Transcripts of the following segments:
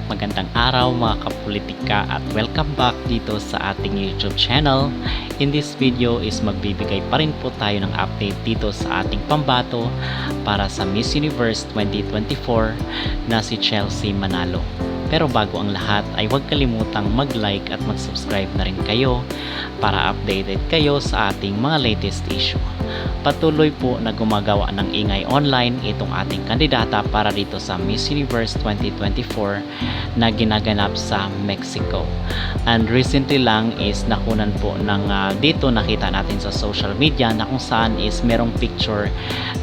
Magandang araw mga kapolitika at welcome back dito sa ating YouTube channel. In this video is magbibigay pa rin po tayo ng update dito sa ating pambato para sa Miss Universe 2024 na si Chelsea Manalo. Pero bago ang lahat ay huwag kalimutang mag-like at mag-subscribe na rin kayo para updated kayo sa ating mga latest issue. Patuloy po na gumagawa ng ingay online itong ating kandidata para dito sa Miss Universe 2024 na ginaganap sa Mexico. And recently lang is nakunan po ng dito nakita natin sa social media na kung saan is merong picture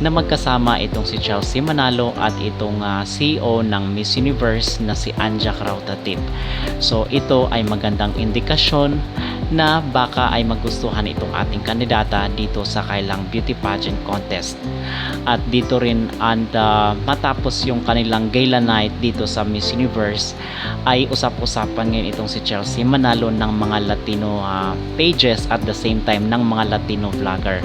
na magkasama itong si Chelsea Manalo at itong CEO ng Miss Universe na si Anja Crautatip. So ito ay magandang indikasyon na baka ay magustuhan itong ating kandidata dito sa kailang beauty pageant contest. At dito rin matapos yung kanilang gala night dito sa Miss Universe ay usap-usapan ngayon itong si Chelsea Manalo ng mga Latino pages at the same time ng mga Latino vlogger.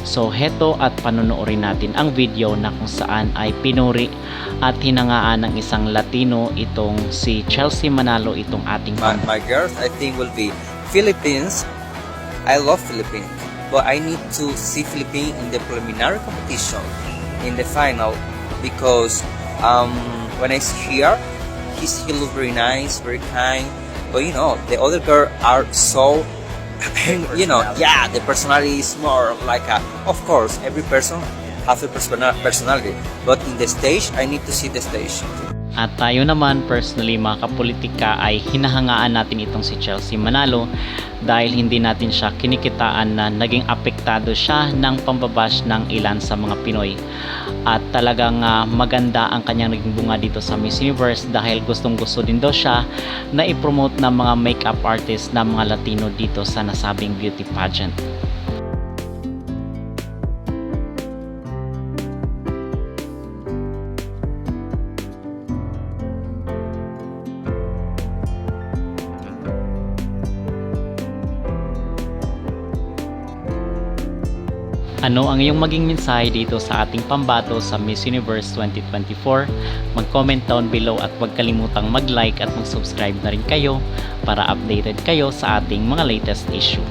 So heto at panonoorin natin ang video na kung saan ay pinuri at hinangaan ng isang Latino itong si Chelsea Manalo, itong ating my girls I think will be Philippines. I love Philippines, but I need to see Philippines in the preliminary competition, in the final, because when I see here, he looks very nice, very kind. But you know, the other girl are so, you know, yeah, the personality is more like of course, every person has a personality, but in the stage, I need to see the stage. At tayo naman personally mga kapolitika ay hinahangaan natin itong si Chelsea Manalo dahil hindi natin siya kinikitaan na naging apektado siya ng pambabash ng ilan sa mga Pinoy. At talagang maganda ang kanyang naging bunga dito sa Miss Universe dahil gustong gusto din daw siya na i-promote ng mga makeup artist na mga Latino dito sa nasabing beauty pageant. Ano ang iyong maging mensahe dito sa ating pambato sa Miss Universe 2024? Mag-comment down below at huwag kalimutang mag-like at mag-subscribe na rin kayo para updated kayo sa ating mga latest issue.